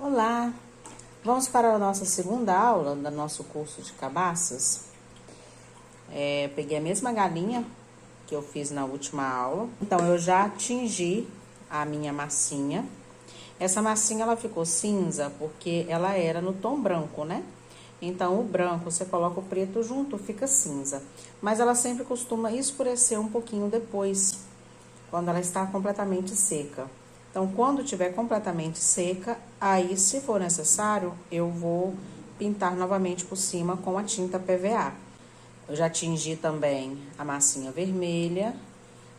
Olá! Vamos para a nossa segunda aula do nosso curso de cabaças. Peguei a mesma galinha que eu fiz na última aula. Então, eu já tingi a minha massinha. Essa massinha, ela ficou cinza porque ela era no tom branco, né? Então, o branco, você coloca o preto junto, fica cinza. Mas ela sempre costuma escurecer um pouquinho depois, quando ela está completamente seca. Então, quando estiver completamente seca, aí, se for necessário, eu vou pintar novamente por cima com a tinta PVA. Eu já tingi também a massinha vermelha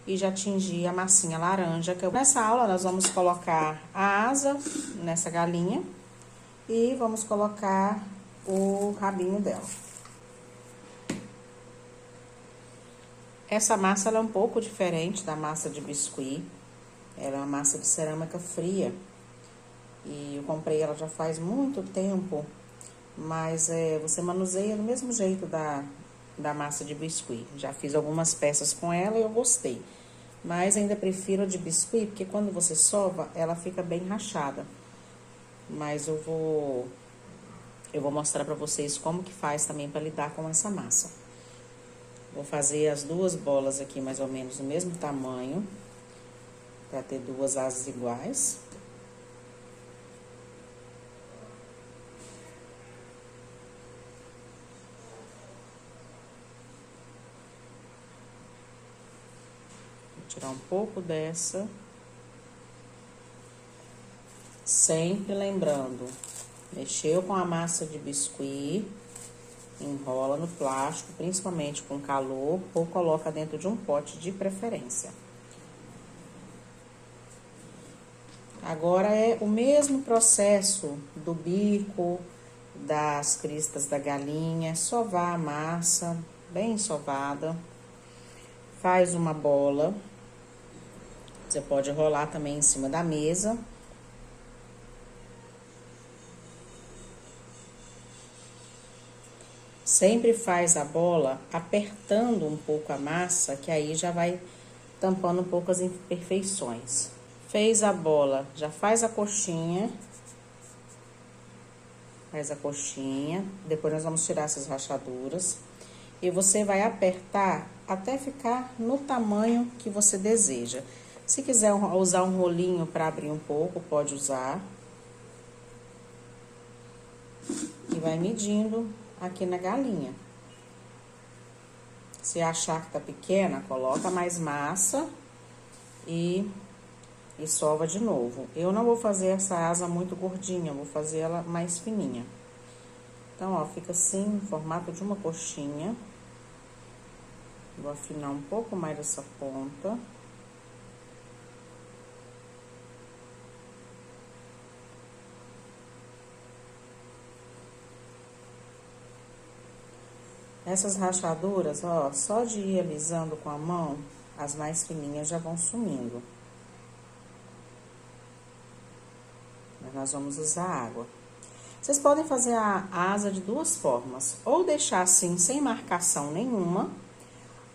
e já tingi a massinha laranja. Nessa aula, nós vamos colocar a asa nessa galinha e vamos colocar o rabinho dela. Essa massa, ela é um pouco diferente da massa de biscuit. Ela é uma massa de cerâmica fria. E eu comprei ela já faz muito tempo, mas você manuseia do mesmo jeito da massa de biscuit. Já fiz algumas peças com ela e eu gostei. Mas ainda prefiro a de biscuit, porque quando você sova, ela fica bem rachada. Mas eu vou mostrar pra vocês como que faz também para lidar com essa massa. Vou fazer as duas bolas aqui mais ou menos do mesmo tamanho, para ter duas asas iguais. Vou tirar um pouco dessa. Sempre lembrando, mexeu com a massa de biscuit, enrola no plástico, principalmente com calor, ou coloca dentro de um pote de preferência. Agora é o mesmo processo do bico, das cristas da galinha, sovar a massa, bem sovada. Faz uma bola, você pode rolar também em cima da mesa. Sempre faz a bola apertando um pouco a massa, que aí já vai tampando um pouco as imperfeições. Fez a bola, já faz a coxinha. Faz a coxinha, depois nós vamos tirar essas rachaduras. E você vai apertar até ficar no tamanho que você deseja. Se quiser usar um rolinho para abrir um pouco, pode usar. E vai medindo aqui na galinha. Se achar que tá pequena, coloca mais massa e sova de novo. Eu não vou fazer essa asa muito gordinha, vou fazer ela mais fininha. Então, ó, fica assim, no formato de uma coxinha. Vou afinar um pouco mais essa ponta. Essas rachaduras, ó, só de ir alisando com a mão, as mais fininhas já vão sumindo. Mas nós vamos usar água. Vocês podem fazer a asa de duas formas. Ou deixar assim, sem marcação nenhuma.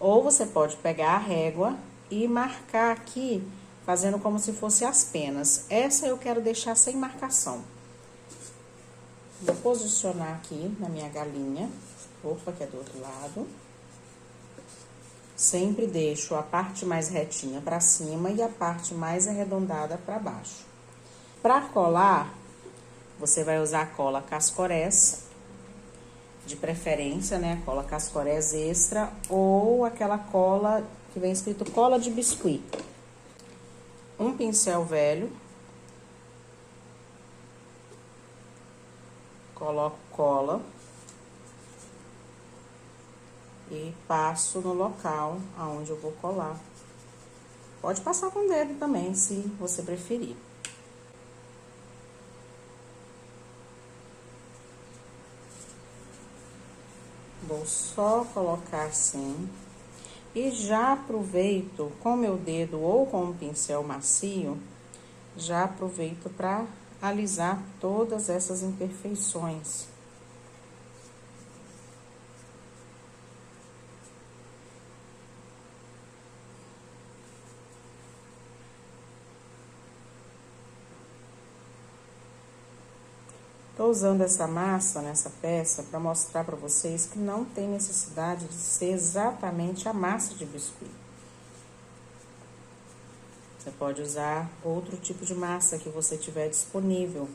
Ou você pode pegar a régua e marcar aqui, fazendo como se fosse as penas. Essa eu quero deixar sem marcação. Vou posicionar aqui na minha galinha. Opa, que é do outro lado. Sempre deixo a parte mais retinha para cima e a parte mais arredondada para baixo. Para colar, você vai usar cola Cascorés, de preferência, né? Cola Cascorés extra ou aquela cola que vem escrito cola de biscuit. Um pincel velho. Coloco cola. E passo no local aonde eu vou colar. Pode passar com o dedo também, se você preferir. Vou só colocar assim. E já aproveito com meu dedo ou com um pincel macio, já aproveito para alisar todas essas imperfeições. Tô usando essa massa nessa peça para mostrar para vocês que não tem necessidade de ser exatamente a massa de biscuit. Você pode usar outro tipo de massa que você tiver disponível.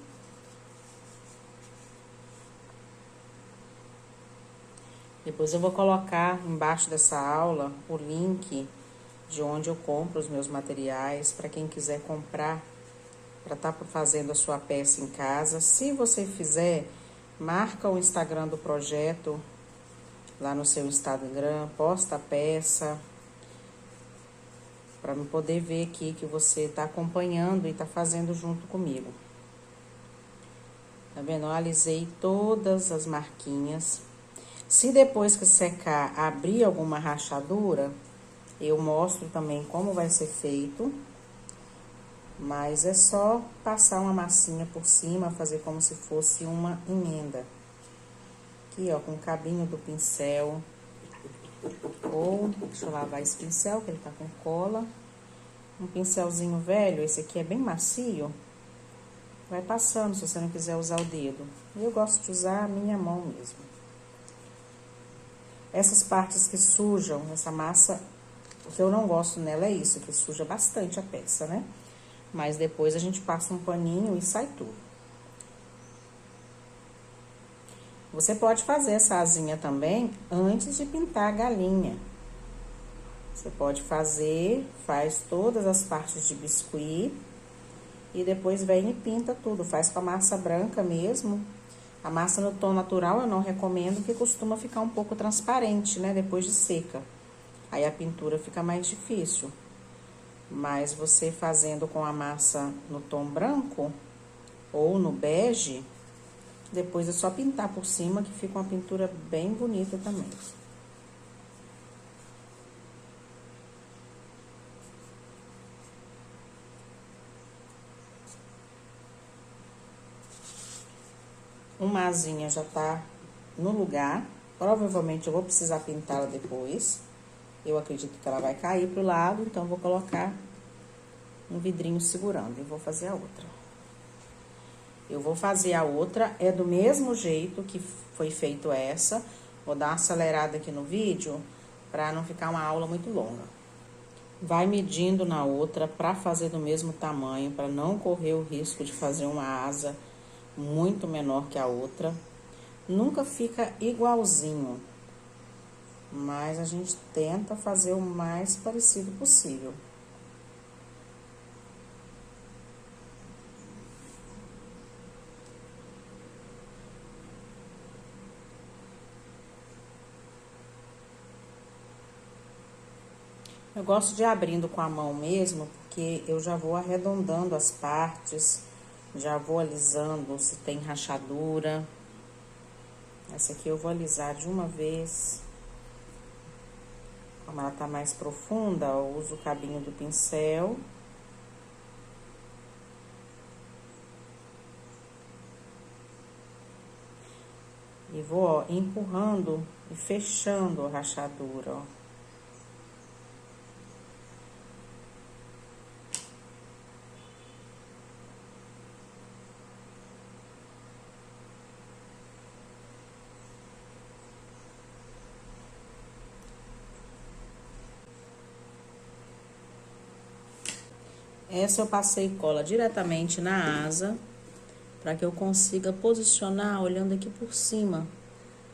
Depois eu vou colocar embaixo dessa aula o link de onde eu compro os meus materiais para quem quiser comprar, para estar fazendo a sua peça em casa. Se você fizer, marca o Instagram do projeto lá no seu Instagram, posta a peça, para eu poder ver aqui que você está acompanhando e está fazendo junto comigo. Tá vendo? Eu alisei todas as marquinhas. Se depois que secar abrir alguma rachadura, eu mostro também como vai ser feito. Mas é só passar uma massinha por cima, fazer como se fosse uma emenda. Aqui, ó, com o cabinho do pincel. Ou, deixa eu lavar esse pincel, que ele tá com cola. Um pincelzinho velho, esse aqui é bem macio. Vai passando, se você não quiser usar o dedo. Eu gosto de usar a minha mão mesmo. Essas partes que sujam, essa massa, o que eu não gosto nela é isso, que suja bastante a peça, né? Mas depois a gente passa um paninho e sai tudo. Você pode fazer essa asinha também antes de pintar a galinha. Você pode fazer, faz todas as partes de biscuit e depois vem e pinta tudo. Faz com a massa branca mesmo. A massa no tom natural eu não recomendo, porque costuma ficar um pouco transparente, né, depois de seca. Aí a pintura fica mais difícil. Mas você fazendo com a massa no tom branco ou no bege, depois é só pintar por cima que fica uma pintura bem bonita também. Uma asinha já tá no lugar. Provavelmente eu vou precisar pintá-la depois. Eu acredito que ela vai cair pro lado, então eu vou colocar um vidrinho segurando e vou fazer a outra. Eu vou fazer a outra, é do mesmo jeito que foi feito essa. Vou dar uma acelerada aqui no vídeo, pra não ficar uma aula muito longa. Vai medindo na outra pra fazer do mesmo tamanho, pra não correr o risco de fazer uma asa muito menor que a outra. Nunca fica igualzinho, mas a gente tenta fazer o mais parecido possível. Eu gosto de ir abrindo com a mão mesmo, porque eu já vou arredondando as partes, já vou alisando se tem rachadura. Essa aqui eu vou alisar de uma vez. Como ela tá mais profunda, eu uso o cabinho do pincel. E vou, ó, empurrando e fechando a rachadura, ó. Essa eu passei cola diretamente na asa, para que eu consiga posicionar olhando aqui por cima,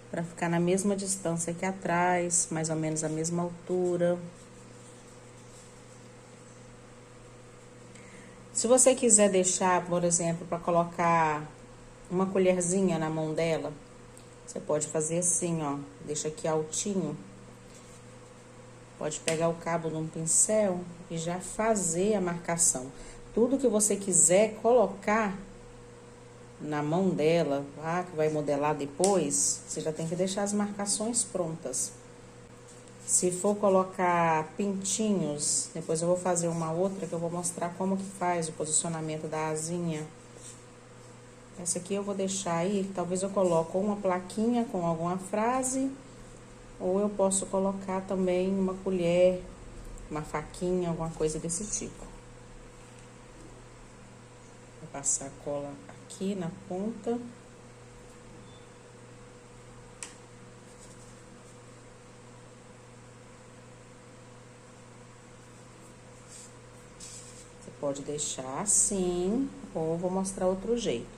para ficar na mesma distância que atrás, mais ou menos a mesma altura. Se você quiser deixar, por exemplo, para colocar uma colherzinha na mão dela, você pode fazer assim, ó, deixa aqui altinho. Pode pegar o cabo de um pincel e já fazer a marcação. Tudo que você quiser colocar na mão dela, tá? Que vai modelar depois, você já tem que deixar as marcações prontas. Se for colocar pintinhos, depois eu vou fazer uma outra que eu vou mostrar como que faz o posicionamento da asinha. Essa aqui eu vou deixar aí, talvez eu coloque uma plaquinha com alguma frase, ou eu posso colocar também uma colher, uma faquinha, alguma coisa desse tipo. Vou passar a cola aqui na ponta. pode deixar assim, ou vou mostrar outro jeito.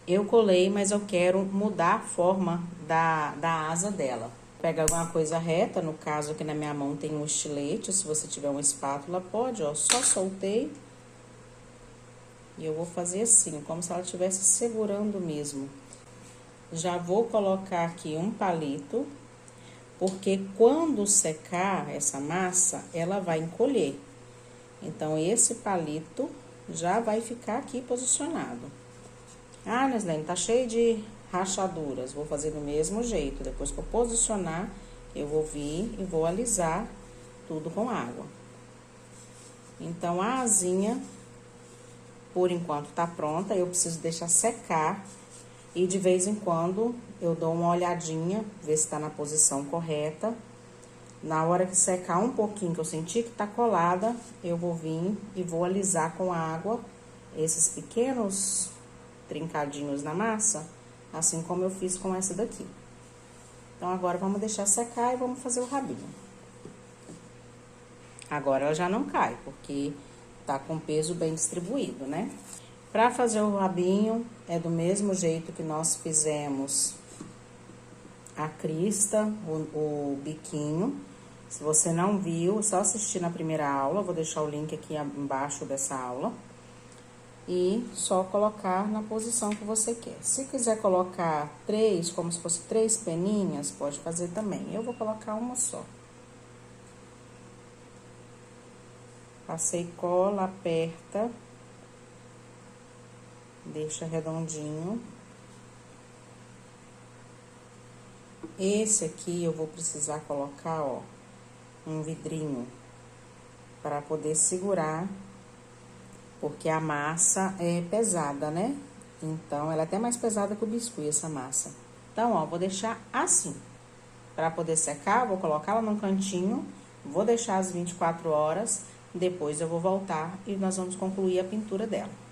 Eu colei, mas eu quero mudar a forma da asa dela. Pega alguma coisa reta, no caso aqui na minha mão tem um estilete, se você tiver uma espátula pode, ó, só soltei. E eu vou fazer assim, como se ela estivesse segurando mesmo. Já vou colocar aqui um palito, porque quando secar essa massa, ela vai encolher. Então, esse palito já vai ficar aqui posicionado. Ah, Neslene, tá cheio de rachaduras. Vou fazer do mesmo jeito. Depois que eu posicionar, eu vou vir e vou alisar tudo com água. Então, a asinha, por enquanto, tá pronta. Eu preciso deixar secar. E de vez em quando, eu dou uma olhadinha, ver se tá na posição correta. Na hora que secar um pouquinho, que eu sentir que tá colada, eu vou vir e vou alisar com água esses pequenos trincadinhos na massa, assim como eu fiz com essa daqui. Então, agora vamos deixar secar e vamos fazer o rabinho. Agora ela já não cai, porque tá com peso bem distribuído, né? Pra fazer o rabinho, é do mesmo jeito que nós fizemos a crista, o biquinho. Se você não viu, é só assistir na primeira aula, vou deixar o link aqui embaixo dessa aula. E só colocar na posição que você quer. Se quiser colocar 3, como se fosse 3 peninhas, pode fazer também. Eu vou colocar uma só. Passei cola, aperta. Deixa redondinho. Esse aqui eu vou precisar colocar, ó, um vidrinho para poder segurar, porque a massa é pesada, né? Então, ela é até mais pesada que o biscuit, essa massa. Então, ó, vou deixar assim. Para poder secar, vou colocar ela num cantinho, vou deixar as 24 horas, depois eu vou voltar e nós vamos concluir a pintura dela.